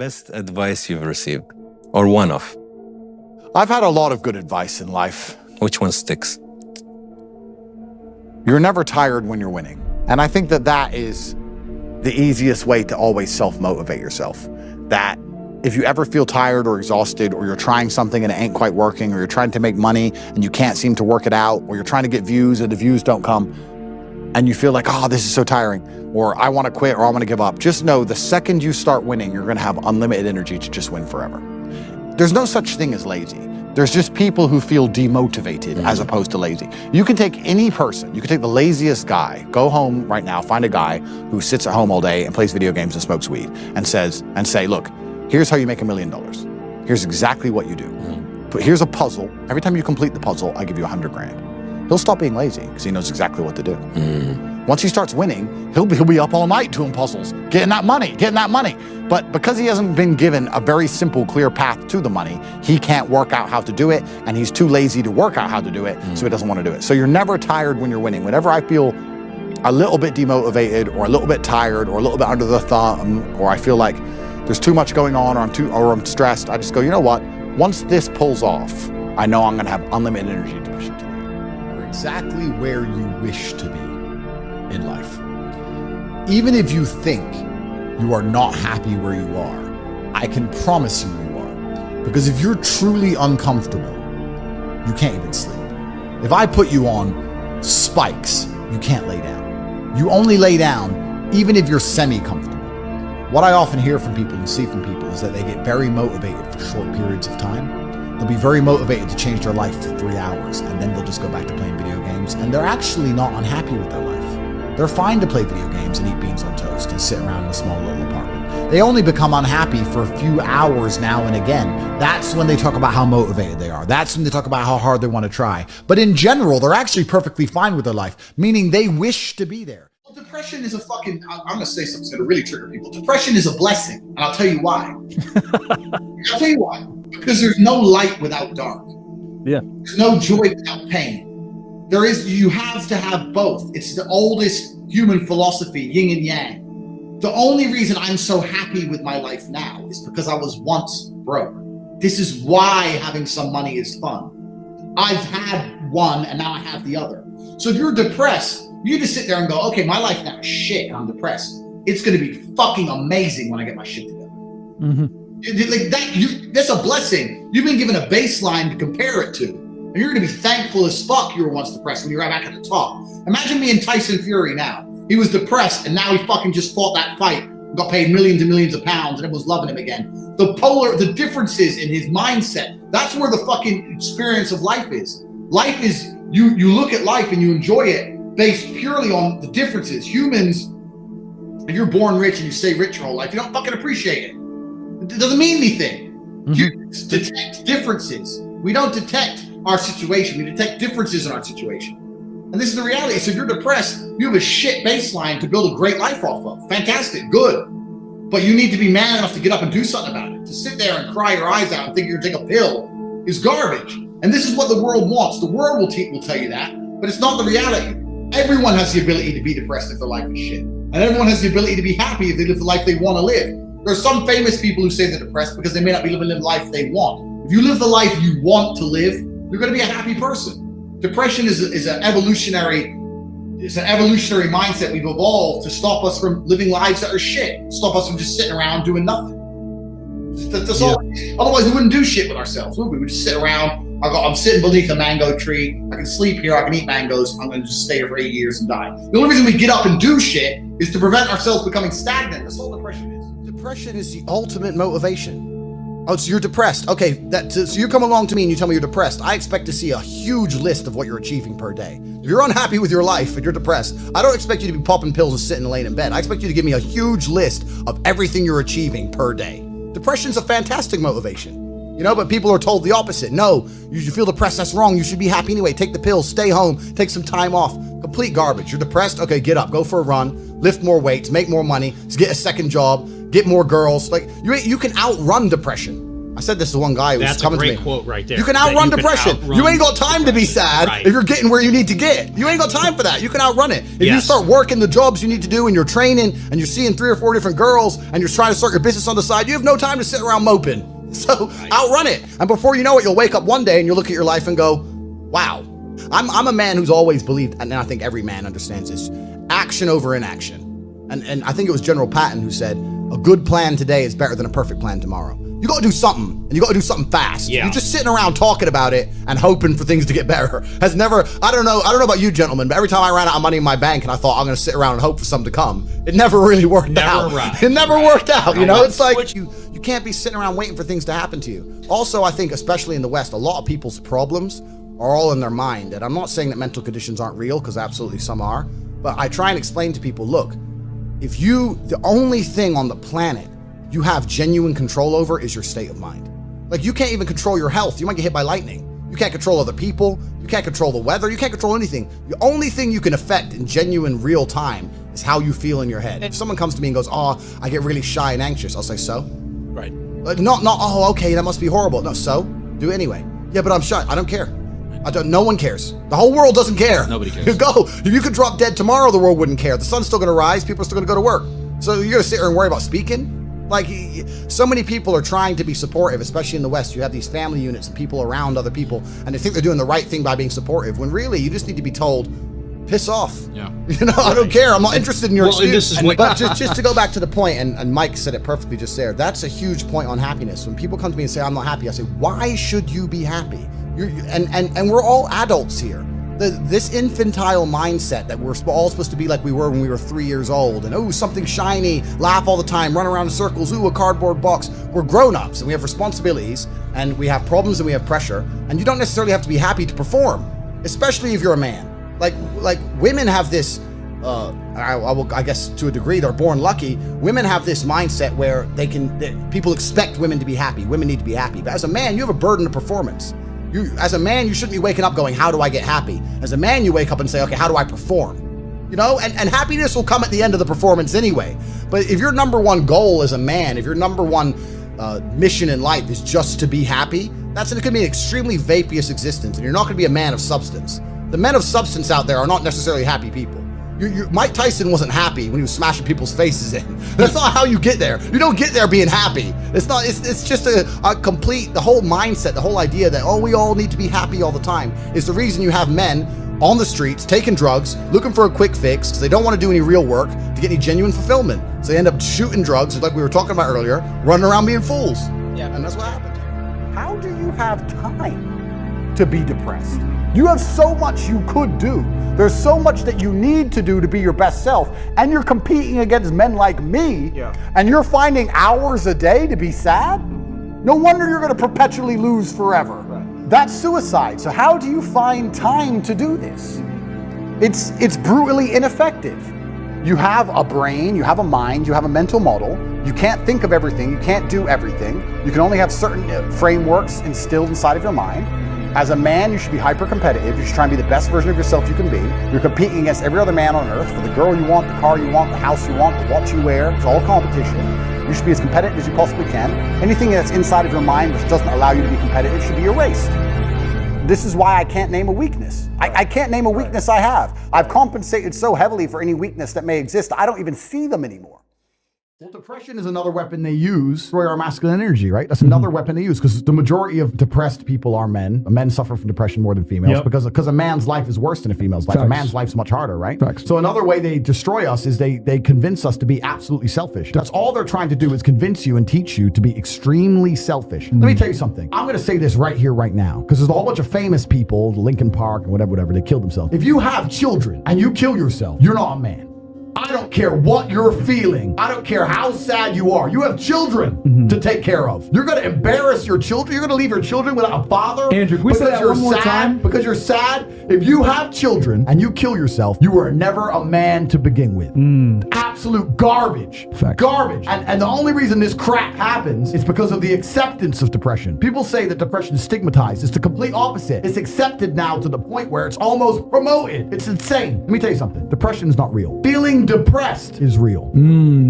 best advice you've received? Or one of? I've had a lot of good advice in life. Which one sticks? You're never tired when you're winning. And I think that that is the easiest way to always self-motivate yourself. That if you ever feel tired or exhausted, or you're trying something and it ain't quite working, or you're trying to make money and you can't seem to work it out, or you're trying to get views and the views don't come, and you feel like, oh, this is so tiring, or I want to quit, or I want to give up, just know the second you start winning, you're going to have unlimited energy to just win forever. There's no such thing as lazy. There's just people who feel demotivated as opposed to lazy. You can take any person, you can take the laziest guy, go home right now, find a guy who sits at home all day and plays video games and smokes weed and say, look, here's how you make $1 million. Here's exactly what you do. But here's a puzzle. Every time you complete the puzzle, I give you 100 grand. He'll stop being lazy because he knows exactly what to do. Once he starts winning, he'll be up all night doing puzzles, getting that money. But because he hasn't been given a very simple, clear path to the money, he can't work out how to do it, and he's too lazy to work out how to do it, so he doesn't want to do it. So you're never tired when you're winning. Whenever I feel a little bit demotivated, or a little bit tired, or a little bit under the thumb, or I feel like there's too much going on, or I'm stressed, I just go, you know what? Once this pulls off, I know I'm going to have unlimited energy to push it to the end. You're exactly where you wish to be in life. Even if you think you are not happy where you are, I can promise you are. Because if you're truly uncomfortable, you can't even sleep. If I put you on spikes, you can't lay down. You only lay down even if you're semi-comfortable. What I often hear from people and see from people is that they get very motivated for short periods of time. They'll be very motivated to change their life for 3 hours, and then they'll just go back to playing video games, and they're actually not unhappy with their life. They're fine to play video games and eat beans on toast and sit around in a small little apartment. They only become unhappy for a few hours now and again. That's when they talk about how motivated they are. That's when they talk about how hard they want to try. But in general, they're actually perfectly fine with their life, meaning they wish to be there. Well, depression is a fucking, I'm going to say something that's going to really trigger people. Depression is a blessing, and I'll tell you why. Because there's no light without dark. Yeah. There's no joy without pain. You have to have both. It's the oldest human philosophy, yin and yang. The only reason I'm so happy with my life now is because I was once broke. This is why having some money is fun. I've had one and now I have the other. So if you're depressed, you just sit there and go, okay, my life now is shit, I'm depressed. It's going to be fucking amazing when I get my shit together. Like that, that's a blessing. You've been given a baseline to compare it to. And you're going to be thankful as fuck you were once depressed when you're back at the top. Imagine me and Tyson Fury now. He was depressed and now he fucking just fought that fight and got paid millions and millions of pounds and everyone's loving him again. The differences in his mindset, that's where the fucking experience of life is. Life is, you look at life and you enjoy it based purely on the differences. Humans, if you're born rich and you stay rich your whole life, you don't fucking appreciate it. It doesn't mean anything. You detect differences. We don't detect our situation. We detect differences in our situation. And this is the reality. So if you're depressed, you have a shit baseline to build a great life off of. Fantastic, good. But you need to be man enough to get up and do something about it. To sit there and cry your eyes out and think you're gonna take a pill is garbage. And this is what the world wants. The world will tell you that, but it's not the reality. Everyone has the ability to be depressed if their life is shit. And everyone has the ability to be happy if they live the life they want to live. There are some famous people who say they're depressed because they may not be living the life they want. If you live the life you want to live, you're going to be a happy person. Depression is an evolutionary mindset we've evolved to stop us from living lives that are shit. Stop us from just sitting around doing nothing. That's all. Otherwise, we wouldn't do shit with ourselves, would we? We would just sit around. I'm sitting beneath a mango tree. I can sleep here. I can eat mangoes. I'm going to just stay here for 8 years and die. The only reason we get up and do shit is to prevent ourselves becoming stagnant. That's all depression is. Depression is the ultimate motivation. Oh, so you're depressed. Okay, so you come along to me and you tell me you're depressed. I expect to see a huge list of what you're achieving per day. If you're unhappy with your life and you're depressed, I don't expect you to be popping pills and sitting laying in bed. I expect you to give me a huge list of everything you're achieving per day. Depression's a fantastic motivation. You know, but people are told the opposite. No, you feel depressed, that's wrong. You should be happy anyway. Take the pills, stay home, take some time off. Complete garbage. You're depressed? Okay, get up, go for a run, lift more weights, make more money, get a second job, get more girls. Like, you can outrun depression. I said this to one guy who was coming to me. That's a great quote right there. You can outrun depression. You ain't got time to be sad if you're getting where you need to get. You ain't got time for that. You can outrun it. If you start working the jobs you need to do and you're training and you're seeing 3 or 4 different girls and you're trying to start your business on the side, you have no time to sit around moping. So outrun it. And before you know it, you'll wake up one day and you'll look at your life and go, wow. I'm a man who's always believed, and I think every man understands this, action over inaction. And I think it was General Patton who said, a good plan today is better than a perfect plan tomorrow. You got to do something, and you got to do something fast. You're just sitting around talking about it and hoping for things to get better. Has never, I don't know about you gentlemen, but every time I ran out of money in my bank and I thought I'm going to sit around and hope for something to come, it never really worked out. It never worked out. You know, it's like you can't be sitting around waiting for things to happen to you. Also, I think, especially in the West, a lot of people's problems are all in their mind. And I'm not saying that mental conditions aren't real, because absolutely some are, but I try and explain to people, look, if the only thing on the planet you have genuine control over is your state of mind. Like, you can't even control your health. You might get hit by lightning. You can't control other people. You can't control the weather. You can't control anything. The only thing you can affect in genuine real time is how you feel in your head. If someone comes to me and goes, oh, I get really shy and anxious, I'll say, so? Right. Not, oh, okay, that must be horrible. No, so? Do it anyway. Yeah, but I'm shy. I don't care. No one cares. The whole world doesn't care. Nobody cares. You go. If you could drop dead tomorrow, the world wouldn't care. The sun's still going to rise. People are still going to go to work. So you're going to sit here and worry about speaking? Like, so many people are trying to be supportive, especially in the West. You have these family units and people around other people, and they think they're doing the right thing by being supportive, when really you just need to be told, piss off. Yeah. You know, I don't care. I'm not interested in your excuse. This is But just to go back to the point, and Mike said it perfectly just there, that's a huge point on happiness. When people come to me and say, I'm not happy, I say, why should you be happy? And we're all adults here. This infantile mindset that we're all supposed to be like we were when we were 3 years old, and oh, something shiny, laugh all the time, run around in circles, ooh, a cardboard box. We're grown-ups and we have responsibilities and we have problems and we have pressure, and you don't necessarily have to be happy to perform, especially if you're a man. Like women have this, I guess to a degree, they're born lucky. Women have this mindset where people expect women to be happy. Women need to be happy. But as a man, you have a burden of performance. As a man, you shouldn't be waking up going, how do I get happy? As a man, you wake up and say, okay, how do I perform? You know, and happiness will come at the end of the performance anyway. But if your number one goal as a man, if your number one mission in life is just to be happy, that's going to be an extremely vaporous existence, and you're not going to be a man of substance. The men of substance out there are not necessarily happy people. Mike Tyson wasn't happy when he was smashing people's faces in. That's not how you get there. You don't get there being happy. It's just a complete, the whole mindset, the whole idea that, oh, we all need to be happy all the time is the reason you have men on the streets taking drugs, looking for a quick fix because they don't want to do any real work to get any genuine fulfillment. So they end up shooting drugs, like we were talking about earlier, running around being fools. Yeah. And that's what happened. How do you have time to be depressed? You have so much you could do. There's so much that you need to do to be your best self, and you're competing against men like me, and you're finding hours a day to be sad? No wonder you're going to perpetually lose forever. Right. That's suicide. So how do you find time to do this? It's brutally ineffective. You have a brain, you have a mind, you have a mental model. You can't think of everything, you can't do everything. You can only have certain frameworks instilled inside of your mind. As a man, you should be hyper-competitive. You should try and be the best version of yourself you can be. You're competing against every other man on earth for the girl you want, the car you want, the house you want, the watch you wear. It's all competition. You should be as competitive as you possibly can. Anything that's inside of your mind which doesn't allow you to be competitive should be erased. This is why I can't name a weakness. I can't name a weakness I have. I've compensated so heavily for any weakness that may exist, I don't even see them anymore. Well, depression is another weapon they use for our masculine energy, right? That's another weapon they use, because the majority of depressed people are men. Men suffer from depression more than females because a man's life is worse than a female's life. A man's life's much harder, right? So another way they destroy us is they convince us to be absolutely selfish. That's all they're trying to do, is convince you and teach you to be extremely selfish. Let me tell you something. I'm going to say this right here, right now, because there's a whole bunch of famous people, Lincoln Park and whatever, they killed themselves. If you have children and you kill yourself, you're not a man. I don't care what you're feeling. I don't care how sad you are. You have children to take care of. You're going to embarrass your children. You're going to leave your children without a father. Andrew, can we say that one more time? Because you're sad. If you have children and you kill yourself, you were never a man to begin with. Absolute garbage. Garbage. And the only reason this crap happens is because of the acceptance of depression. People say that depression is stigmatized. It's the complete opposite. It's accepted now to the point where it's almost promoted. It's insane. Let me tell you something. Depression is not real. Feeling depressed is real.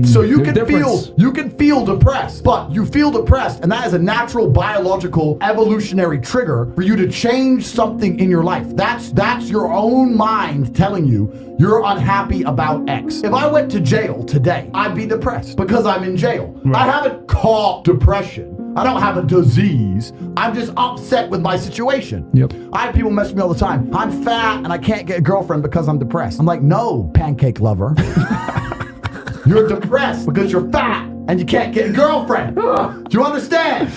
So you can feel depressed, but you feel depressed, and that is a natural biological evolutionary trigger for you to change something in your life. That's your own mind telling you you're unhappy about X. If I went to jail today, I'd be depressed because I'm in jail. Right. I haven't caught depression. I don't have a disease. I'm just upset with my situation. Yep. I have people mess with me all the time. I'm fat and I can't get a girlfriend because I'm depressed. I'm like, no, pancake lover. You're depressed because you're fat and you can't get a girlfriend. Do you understand?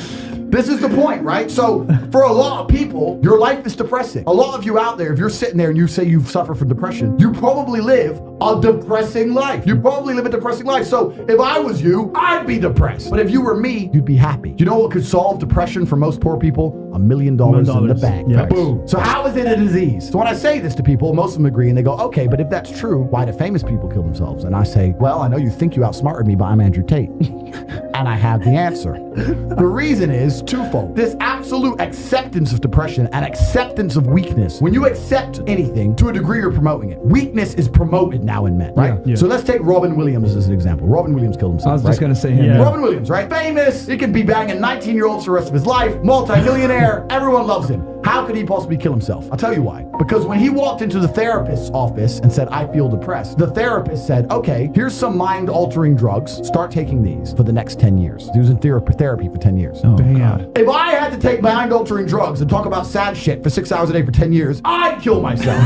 This is the point, right? So for a lot of people, your life is depressing. A lot of you out there, if you're sitting there and you say you've suffered from depression, you probably live a depressing life. You probably live a depressing life. So if I was you, I'd be depressed. But if you were me, you'd be happy. Do you know what could solve depression for most poor people? $1 million in the bank. Yeah. Boom. So how is it a disease? So when I say this to people, most of them agree and they go, okay, but if that's true, why do famous people kill themselves? And I say, well, I know you think you outsmarted me, but I'm Andrew Tate. And I have the answer. The reason is twofold. This absolute acceptance of depression and acceptance of weakness. When you accept anything, to a degree, you're promoting it. Weakness is promoted now in men, right? Yeah. So let's take Robin Williams as an example. Robin Williams killed himself. I was just going to say him. Yeah. Robin Williams, right? Famous. He can be banging 19-year-olds for the rest of his life. Multi-millionaire. Everyone loves him. How could he possibly kill himself? I'll tell you why. Because when he walked into the therapist's office and said, I feel depressed, the therapist said, okay, here's some mind-altering drugs. Start taking these for the next 10 years. He was in therapy for 10 years. Oh, God. If I had to take mind-altering drugs and talk about sad shit for 6 hours a day for 10 years, I'd kill myself.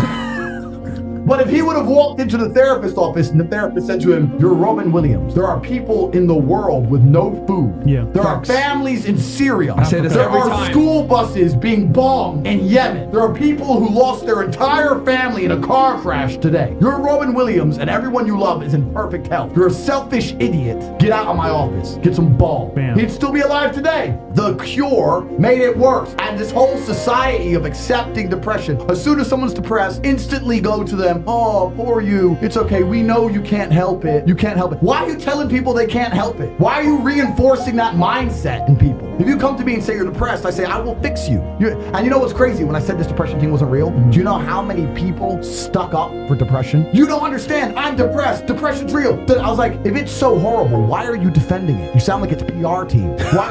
But if he would have walked into the therapist's office and the therapist said to him, you're Robin Williams. There are people in the world with no food. Yeah, there are families in Syria. I say this every time. There are school buses being bombed in Yemen. There are people who lost their entire family in a car crash today. You're Robin Williams and everyone you love is in perfect health. You're a selfish idiot. Get out of my office. Get some balls. He'd still be alive today. The cure made it worse. And this whole society of accepting depression, as soon as someone's depressed, instantly go to them, oh, poor you. It's okay. We know you can't help it. You can't help it. Why are you telling people they can't help it? Why are you reinforcing that mindset in people? If you come to me and say you're depressed, I say, I will fix you. And you know what's crazy? When I said this depression thing wasn't real, do you know how many people stuck up for depression? You don't understand. I'm depressed. Depression's real. I was like, if it's so horrible, why are you defending it? You sound like it's PR team. Why,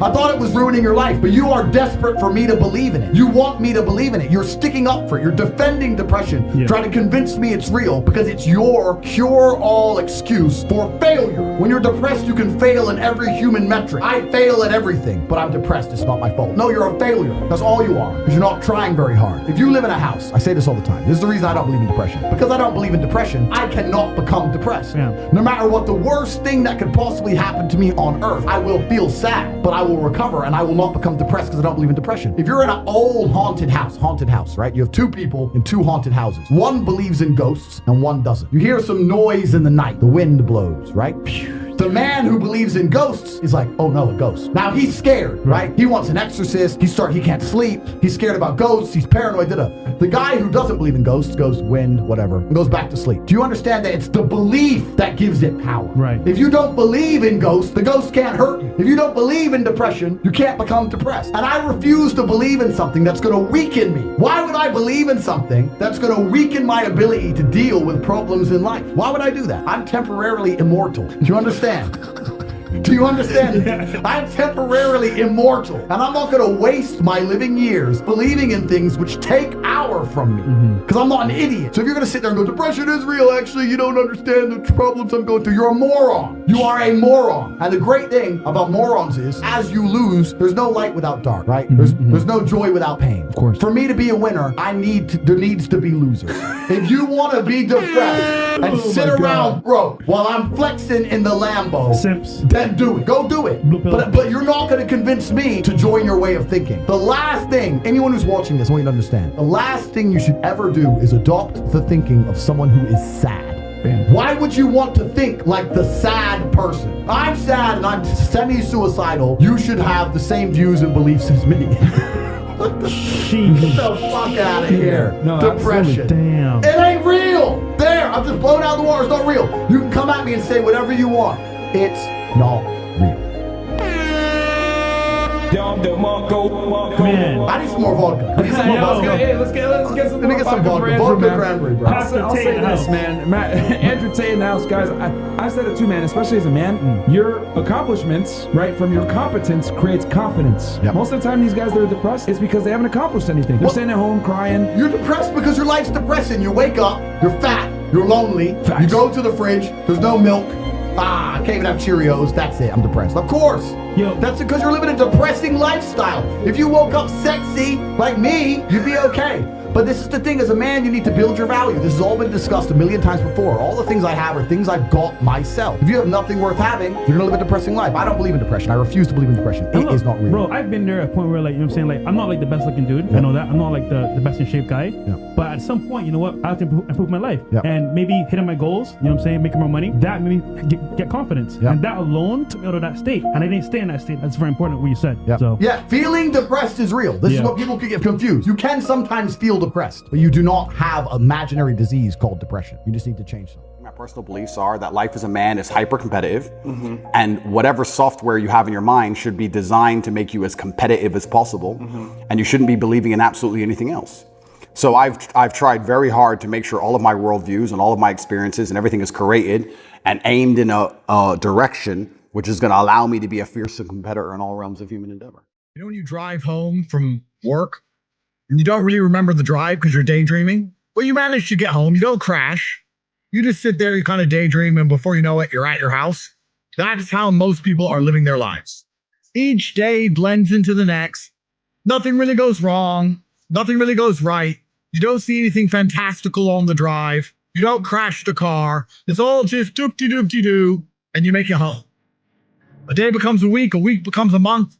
I thought it was ruining your life, but you are desperate for me to believe in it. You want me to believe in it. You're sticking up for it. You're defending depression, trying to convince me it's real because it's your cure-all excuse for failure. When you're depressed, you can fail in every human metric. I fail at everything, but I'm depressed. It's not my fault. No, you're a failure. That's all you are, because you're not trying very hard. If you live in a house, I say this all the time. This is the reason I don't believe in depression. Because I don't believe in depression, I cannot become depressed. Yeah. No matter what the worst thing that could possibly happen to me on earth, I will feel sad, but I will recover and I will not become depressed because I don't believe in depression. If you're in an old haunted house, right? You have two people in two haunted houses. One believes in ghosts and one doesn't. You hear some noise in the night. The wind blows, right? The man who believes in ghosts is like, oh no, a ghost. Now he's scared, right? He wants an exorcist. He can't sleep. He's scared about ghosts. He's paranoid. The guy who doesn't believe in ghosts goes wind, whatever, and goes back to sleep. Do you understand that it's the belief that gives it power? Right. If you don't believe in ghosts, the ghost can't hurt you. If you don't believe in depression, you can't become depressed. And I refuse to believe in something that's going to weaken me. Why would I believe in something that's going to weaken my ability to deal with problems in life? Why would I do that? I'm temporarily immortal. Do you understand? Do you understand? Yeah. I'm temporarily immortal, and I'm not going to waste my living years believing in things which take power from me, because I'm not an idiot. So if you're going to sit there and go, depression is real, actually, you don't understand the problems I'm going through, you're a moron. You are a moron. And the great thing about morons is, as you lose, there's no light without dark, right? There's no joy without pain. Of course. For me to be a winner, there needs to be losers. If you want to be depressed and sit around broke while I'm flexing in the Lambo, Simps. Then do it. Go do it. But you're not going to convince me to join your way of thinking. The last thing, anyone who's watching this, I want you to understand, the last thing you should ever do is adopt the thinking of someone who is sad. Why would you want to think like the sad person? I'm sad and I'm semi-suicidal. You should have the same views and beliefs as me. Get the fuck out of here. No, depression. Absolutely. Damn. It ain't real. There, I'm just blown out of the water. It's not real. You can come at me and say whatever you want. It's not real. Man. I need some more vodka. Let me get some more vodka. Hey, let's get some Let me get some vodka. Vodka cranberry, bro. I'll say this, man. Andrew Tate in the house, guys. I said it too, man. Especially as a man, your accomplishments, right, from your competence creates confidence. Yep. Most of the time, these guys that are depressed, it's because they haven't accomplished anything. They're sitting at home crying. You're depressed because your life's depressing. You wake up, you're fat, you're lonely. Facts. You go to the fridge, there's no milk. I can't even have Cheerios. That's it. I'm depressed. Of course. Yo. That's because you're living a depressing lifestyle. If you woke up sexy like me, you'd be okay. But this is the thing, as a man, you need to build your value. This has all been discussed a million times before. All the things I have are things I've got myself. If you have nothing worth having, you're gonna live a depressing life. I don't believe in depression. I refuse to believe in depression. It is not real. Bro, I've been there at a point where, like, you know what I'm saying? Like, I'm not like the best looking dude. Yeah. I know that. I'm not like the best in shape guy. Yeah. But at some point, you know what? I have to improve my life. Yeah. And maybe hitting my goals, you know what I'm saying? Making more money. That made me get confidence. Yeah. And that alone took me out of that state. And I didn't stay in that state. That's very important what you said. Yeah. So. Yeah, feeling depressed is real. This is Yeah. what people can get confused. You can sometimes feel depressed, but you do not have an imaginary disease called depression. You just need to change something. My personal beliefs are that life as a man is hyper competitive, and whatever software you have in your mind should be designed to make you as competitive as possible, and you shouldn't be believing in absolutely anything else. So I've tried very hard to make sure all of my worldviews and all of my experiences and everything is curated and aimed in a direction which is going to allow me to be a fearsome competitor in all realms of human endeavor. You know when you drive home from work and you don't really remember the drive because you're daydreaming? Well, you manage to get home, you don't crash. You just sit there, you kind of daydream, and before you know it, you're at your house. That's how most people are living their lives. Each day blends into the next. Nothing really goes wrong. Nothing really goes right. You don't see anything fantastical on the drive. You don't crash the car. It's all just doop-de-doop-de-doo, and you make it home. A day becomes a week becomes a month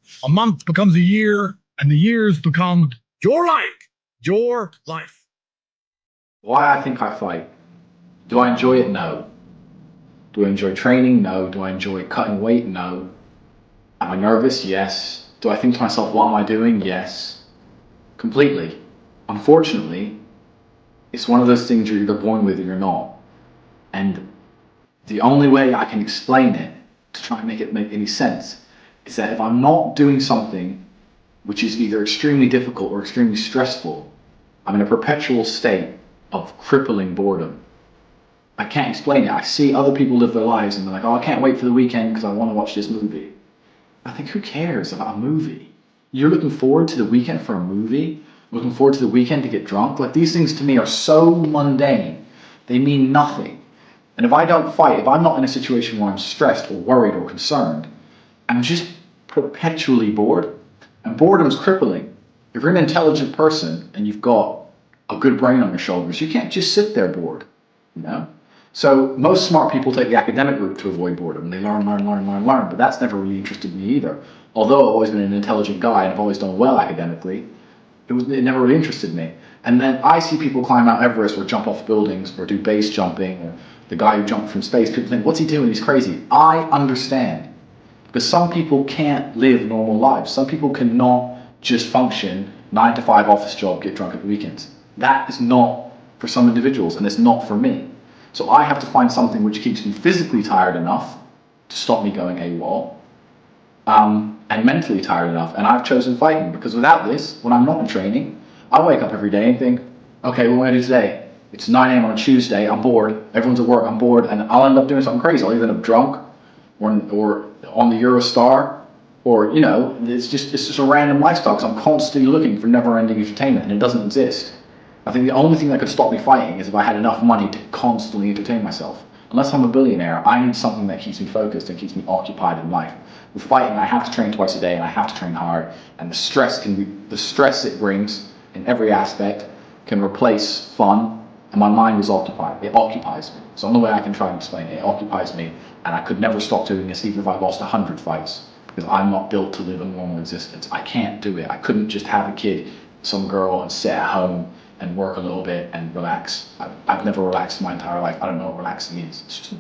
becomes a year, and the years become your life. Your life. Why I think I fight. Do I enjoy it? No. Do I enjoy training? No. Do I enjoy cutting weight? No. Am I nervous? Yes. Do I think to myself, what am I doing? Yes. Completely. Unfortunately, it's one of those things you're either born with or you're not. And the only way I can explain it, to try and make it make any sense, is that if I'm not doing something which is either extremely difficult or extremely stressful, I'm in a perpetual state of crippling boredom. I can't explain it. I see other people live their lives and they're like, oh, I can't wait for the weekend because I want to watch this movie. I think, who cares about a movie? You're looking forward to the weekend for a movie? Looking forward to the weekend to get drunk? Like, these things to me are so mundane. They mean nothing. And if I don't fight, if I'm not in a situation where I'm stressed or worried or concerned, I'm just perpetually bored. And boredom's crippling. If you're an intelligent person and you've got a good brain on your shoulders, you can't just sit there bored, you know? So most smart people take the academic route to avoid boredom. They learn, but that's never really interested me either. Although I've always been an intelligent guy and I've always done well academically, it never really interested me. And then I see people climb Mount Everest or jump off buildings or do base jumping, or the guy who jumped from space. People think, what's he doing? He's crazy. I understand. Because some people can't live normal lives. Some people cannot just function 9 to 5 office job, get drunk at the weekends. That is not for some individuals, and it's not for me. So I have to find something which keeps me physically tired enough to stop me going AWOL, and mentally tired enough. And I've chosen fighting, because without this, when I'm not in training, I wake up every day and think, okay, what am I going to do today? It's 9 a.m. on a Tuesday, I'm bored, everyone's at work, I'm bored, and I'll end up doing something crazy. I'll either end up drunk, or on the Eurostar, or, you know, it's just a random lifestyle, because I'm constantly looking for never-ending entertainment, and it doesn't exist. I think the only thing that could stop me fighting is if I had enough money to constantly entertain myself. Unless I'm a billionaire, I need something that keeps me focused and keeps me occupied in life. With fighting, I have to train twice a day, and I have to train hard, and the stress it brings in every aspect can replace fun, and my mind is occupied. It occupies me. It's the only way I can try and explain it. It occupies me, and I could never stop doing this even if I lost 100 fights, because I'm not built to live a normal existence. I can't do it. I couldn't just have a kid, some girl, and sit at home and work a little bit and relax. I've never relaxed my entire life. I don't know what relaxing is. It's just...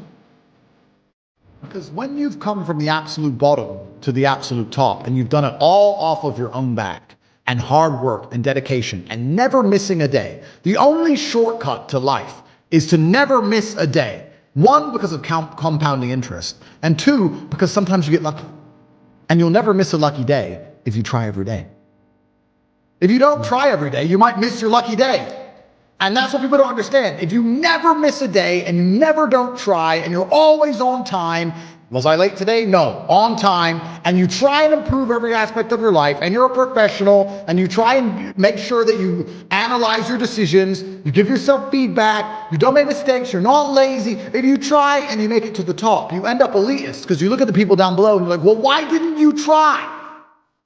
Because when you've come from the absolute bottom to the absolute top, and you've done it all off of your own back, and hard work and dedication, and never missing a day, the only shortcut to life is to never miss a day. 1, because of compounding interest, and 2, because sometimes you get lucky. And you'll never miss a lucky day if you try every day. If you don't try every day, you might miss your lucky day. And that's what people don't understand. If you never miss a day and you never don't try and you're always on time, was I late today? No, on time, and you try and improve every aspect of your life, and you're a professional, and you try and make sure that you analyze your decisions, you give yourself feedback, you don't make mistakes, you're not lazy. If you try and you make it to the top, you end up elitist, because you look at the people down below and you're like, well, why didn't you try?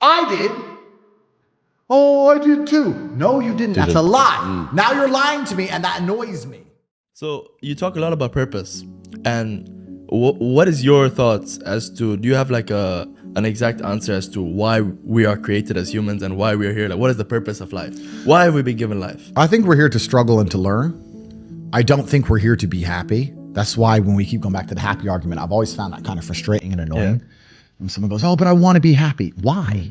I did. Oh, I did too. No, you didn't. That's a lie. Now you're lying to me, and that annoys me. So you talk a lot about purpose, and what is your thoughts as to, do you have like an exact answer as to why we are created as humans and why we are here? Like, what is the purpose of life? Why have we been given life? I think we're here to struggle and to learn. I don't think we're here to be happy. That's why when we keep going back to the happy argument, I've always found that kind of frustrating and annoying. When someone goes, oh, but I want to be happy. Why?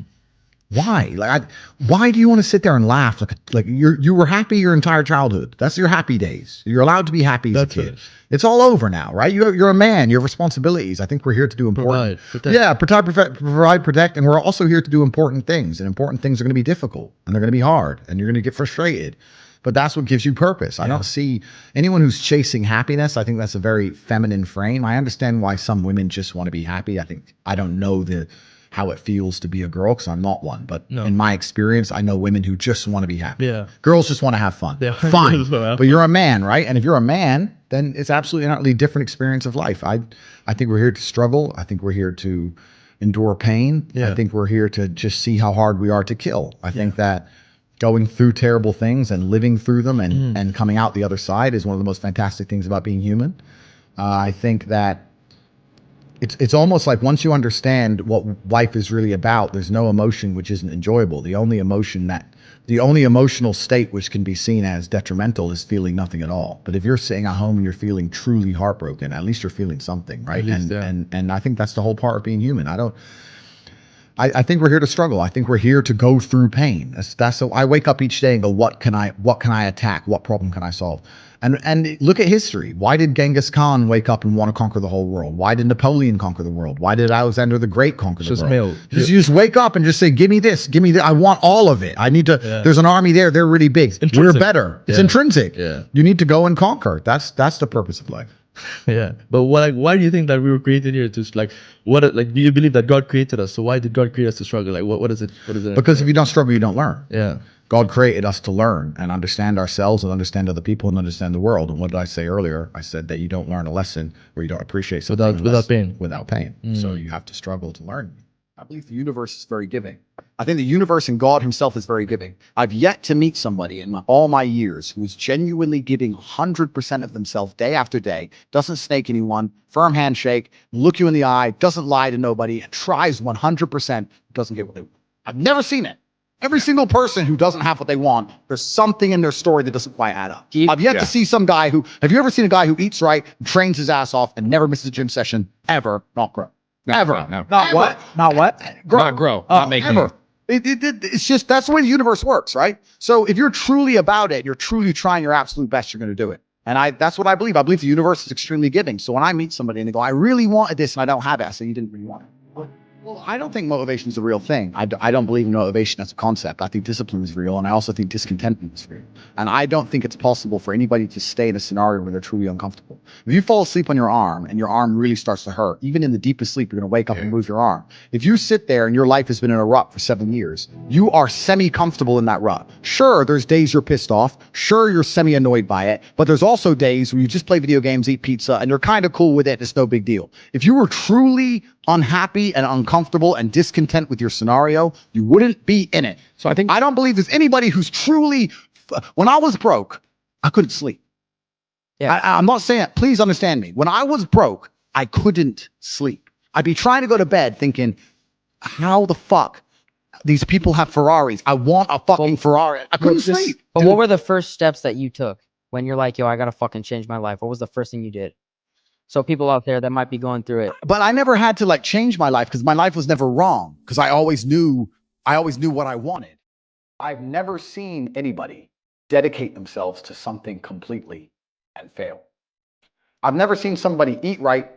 Why? Why do you want to sit there and laugh? Like you were happy your entire childhood. That's your happy days. You're allowed to be happy as a kid. It's all over now, right? You're a man. You have responsibilities. I think we're here to do important. Provide, protect, and we're also here to do important things. And important things are going to be difficult, and they're going to be hard, and you're going to get frustrated. But that's what gives you purpose. I don't see anyone who's chasing happiness. I think that's a very feminine frame. I understand why some women just want to be happy. I don't know how it feels to be a girl, because I'm not one. But in my experience, I know women who just want to be happy. Yeah. Girls just want to have fun. Fine. But you're a man, right? And if you're a man, then it's absolutely an utterly different experience of life. I think we're here to struggle. I think we're here to endure pain. I think we're here to just see how hard we are to kill. I think that going through terrible things and living through them and coming out the other side is one of the most fantastic things about being human. I think that it's almost like once you understand what life is really about, there's no emotion which isn't enjoyable. The only emotional state which can be seen as detrimental is feeling nothing at all. But if you're sitting at home and you're feeling truly heartbroken, at least you're feeling something, right? And I think that's the whole part of being human. I think we're here to struggle. I think we're here to go through pain. So I wake up each day and go, what can I attack? What problem can I solve? And look at history. Why did Genghis Khan wake up and want to conquer the whole world? Why did Napoleon conquer the world? Why did Alexander the Great conquer the world? You just wake up and just say, give me this, give me that. I want all of it. I need to, there's an army there. They're really big. We're better. It's intrinsic. You need to go and conquer. That's the purpose of life. But why do you think that we were created here to do you believe that God created us? So why did God create us to struggle? Like what is it? Because if you don't struggle, you don't learn. God created us to learn and understand ourselves and understand other people and understand the world. And what did I say earlier? I said that you don't learn a lesson or you don't appreciate something without pain. So you have to struggle to learn. I believe the universe is very giving. I think the universe and God himself is very giving. I've yet to meet somebody in all my years who is genuinely giving 100% of themselves day after day, doesn't snake anyone, firm handshake, look you in the eye, doesn't lie to nobody, and tries 100%, doesn't get what they want. I've never seen it. Every single person who doesn't have what they want, there's something in their story that doesn't quite add up. I've yet to see some guy have you ever seen a guy who eats right, trains his ass off, and never misses a gym session, ever not grow? Ever. Not what? Not what? Grow. Not grow. Not make ever. It's just, that's the way the universe works, right? So if you're truly about it, you're truly trying your absolute best, you're going to do it. And that's what I believe. I believe the universe is extremely giving. So when I meet somebody and they go, I really wanted this and I don't have it, I say, you didn't really want it. Well, I don't think motivation is a real thing. I don't believe in motivation as a concept. I think discipline is real, and I also think discontentment is real. And I don't think it's possible for anybody to stay in a scenario where they're truly uncomfortable. If you fall asleep on your arm and your arm really starts to hurt, even in the deepest sleep, you're going to wake up and move your arm. If you sit there and your life has been in a rut for 7 years, you are semi-comfortable in that rut. Sure, there's days you're pissed off. Sure, you're semi-annoyed by it. But there's also days where you just play video games, eat pizza, and you're kind of cool with it. It's no big deal. If you were truly unhappy and uncomfortable and discontent with your scenario, you wouldn't be in it. So I don't believe there's anybody who's truly, when I was broke, I couldn't sleep. I'm not saying, please understand me. When I was broke, I couldn't sleep. I'd be trying to go to bed thinking, how the fuck these people have Ferraris? I want a fucking Ferrari. I couldn't sleep. But what were the first steps that you took when you're like, yo, I gotta fucking change my life? What was the first thing you did? So people out there that might be going through it. But I never had to change my life because my life was never wrong. Because I always knew what I wanted. I've never seen anybody dedicate themselves to something completely and fail. I've never seen somebody eat right,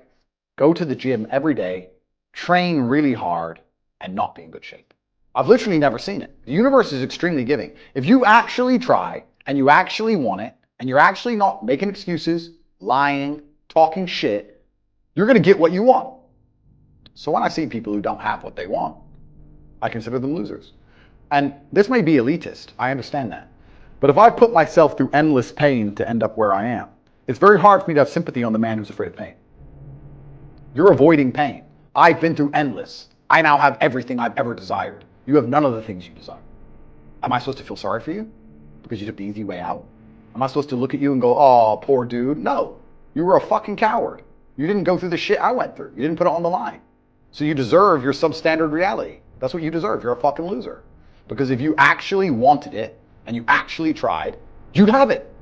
go to the gym every day, train really hard, and not be in good shape. I've literally never seen it. The universe is extremely giving. If you actually try and you actually want it and you're actually not making excuses, lying, talking shit, you're going to get what you want. So when I see people who don't have what they want, I consider them losers. And this may be elitist. I understand that. But if I put myself through endless pain to end up where I am, it's very hard for me to have sympathy on the man who's afraid of pain. You're avoiding pain. I've been through endless. I now have everything I've ever desired. You have none of the things you desire. Am I supposed to feel sorry for you because you took the easy way out? Am I supposed to look at you and go, oh, poor dude? No, you were a fucking coward. You didn't go through the shit I went through. You didn't put it on the line. So you deserve your substandard reality. That's what you deserve. You're a fucking loser. Because if you actually wanted it and you actually tried, you'd have it.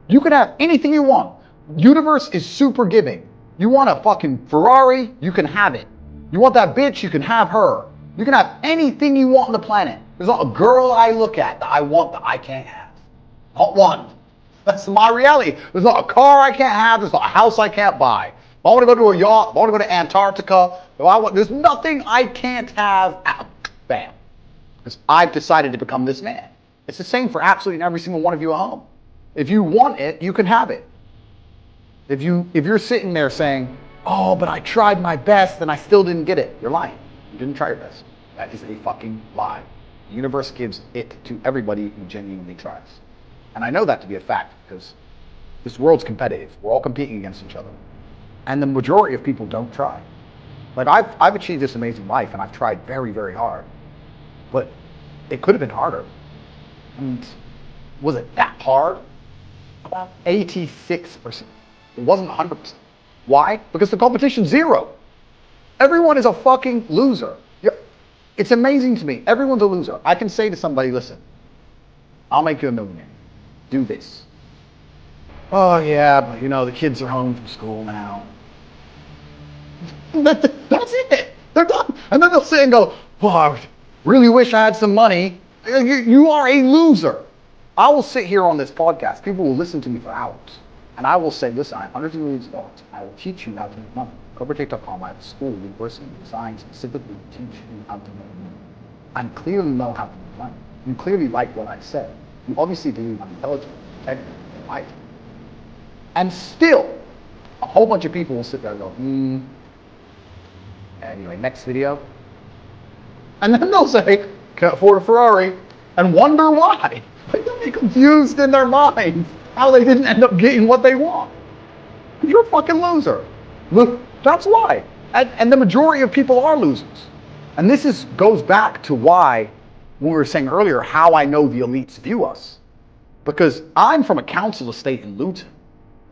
You could have anything you want. Universe is super giving. You want a fucking Ferrari, you can have it. You want that bitch, you can have her. You can have anything you want on the planet. There's not a girl I look at that I want that I can't have. Not one. That's my reality. There's not a car I can't have. There's not a house I can't buy. If I want to go to a yacht, if I want to go to Antarctica, there's nothing I can't have. Bam. Because I've decided to become this man. It's the same for absolutely every single one of you at home. If you want it, you can have it. If you're sitting there saying, oh, but I tried my best and I still didn't get it, you're lying. You didn't try your best. That is a fucking lie. The universe gives it to everybody who genuinely tries. And I know that to be a fact because this world's competitive. We're all competing against each other. And the majority of people don't try. Like I've achieved this amazing life and I've tried very, very hard. But it could have been harder. And was it that hard? About 86%. It wasn't 100%. Why? Because the competition's zero. Everyone is a fucking loser. It's amazing to me. Everyone's a loser. I can say to somebody, listen, I'll make you a millionaire. Do this. Oh yeah, but the kids are home from school now. That's it. They're done. And then they'll sit and go, well, I really wish I had some money. You are a loser. I will sit here on this podcast. People will listen to me for hours. And I will say, listen, I have hundreds of millions of dollars. I will teach you how to make money. Covertake.com, I have a school, university, design, specifically teach you how to make money. I clearly know how to make money. You clearly like what I said. You obviously believe I'm intelligent, technical, right? And still, a whole bunch of people will sit there and go, Anyway, next video. And then they'll say, can't afford a Ferrari, and wonder why. They'll be confused in their minds how they didn't end up getting what they want. You're a fucking loser. Look, that's why. And the majority of people are losers. And this goes back to why, when we were saying earlier, how I know the elites view us. Because I'm from a council estate in Luton,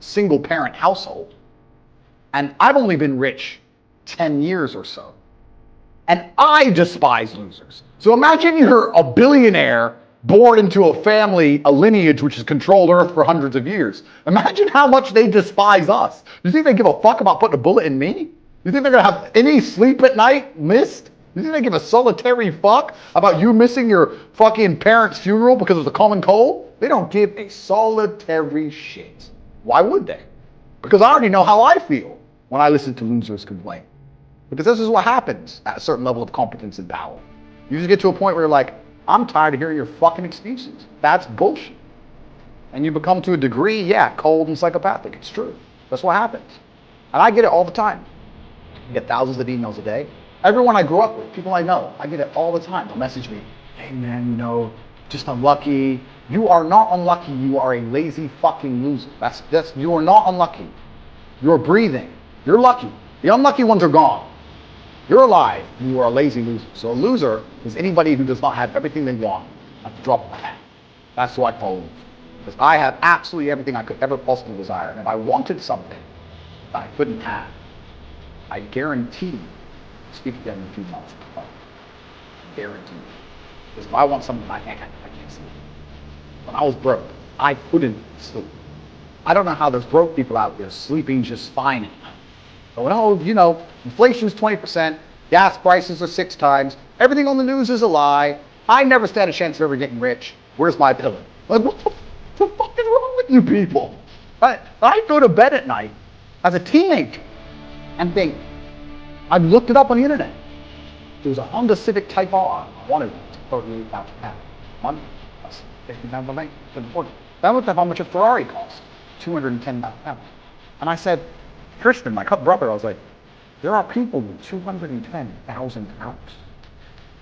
single parent household. And I've only been rich 10 years or so. And I despise losers. So imagine you're a billionaire born into a family, a lineage which has controlled Earth for hundreds of years. Imagine how much they despise us. Do you think they give a fuck about putting a bullet in me? Do you think they're going to have any sleep at night missed? Do you think they give a solitary fuck about you missing your fucking parents' funeral because of the common cold? They don't give a solitary shit. Why would they? Because I already know how I feel when I listen to losers complain. Because this is what happens at a certain level of competence and power. You just get to a point where you're like, I'm tired of hearing your fucking excuses. That's bullshit. And you become, to a degree, cold and psychopathic. It's true. That's what happens. And I get it all the time. I get thousands of emails a day. Everyone I grew up with, people I know, I get it all the time. They'll message me, hey man, just unlucky. You are not unlucky. You are a lazy fucking loser. You are not unlucky. You're breathing. You're lucky. The unlucky ones are gone. You're alive, and you are a lazy loser. So a loser is anybody who does not have everything they want at the drop of a hat. That's who I call a loser. Because I have absolutely everything I could ever possibly desire. And if I wanted something that I couldn't have, I guarantee you, speak again in 2 months. Guarantee you. Because if I want something I can't sleep. When I was broke, I couldn't sleep. I don't know how there's broke people out there sleeping just fine at night. But inflation's 20%, gas prices are 6 times, everything on the news is a lie, I never stand a chance of ever getting rich, where's my pillow? Like, what the fuck is wrong with you people? I go to bed at night as a teenager and think, I've looked it up on the internet. It was a Honda Civic Type R. I wanted to £38,000. Money. I was taking down the bank. Couldn't afford it. That looked at how much a Ferrari cost. £210,000. And I said, Tristan, my brother, I was like, there are people with £210,000.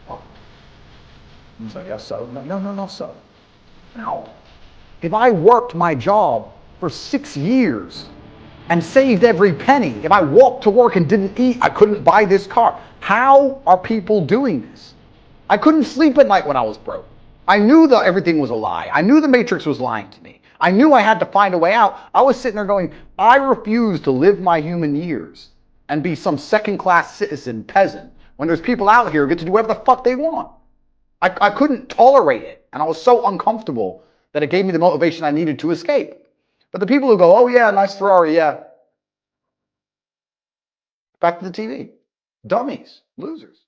Oh. So, yes, so. No, so. No. If I worked my job for 6 years and saved every penny, if I walked to work and didn't eat, I couldn't buy this car. How are people doing this? I couldn't sleep at night when I was broke. I knew that everything was a lie. I knew the Matrix was lying to me. I knew I had to find a way out. I was sitting there going, I refuse to live my human years and be some second-class citizen peasant when there's people out here who get to do whatever the fuck they want. I couldn't tolerate it, and I was so uncomfortable that it gave me the motivation I needed to escape. But the people who go, oh yeah, nice Ferrari, yeah. Back to the TV. Dummies, losers.